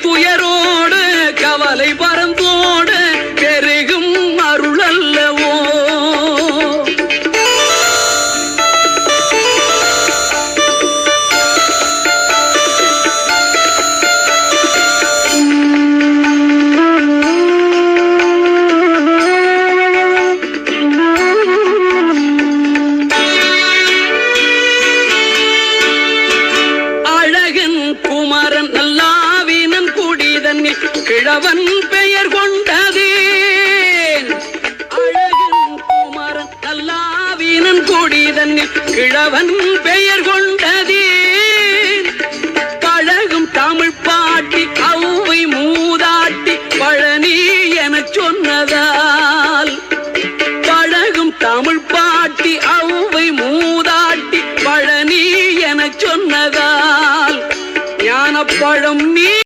துயரோடு கவலை பறந்தோடு பெருகும் அருள் அல்லவோ. கிழவன் பெயர் கொண்டதேன் அழகன் குமரன் நல்லாவீனன் கொடிதன்னில் கிழவன் பெயர் கொண்டதேன் பழகும் தமிழ் பாட்டி அவ்வை மூதாட்டி பழனி எனச் சொன்னதால் பழகும் தமிழ் பாட்டி அவ்வை மூதாட்டி பழனி எனச் சொன்னதால் ஞானப்பழம்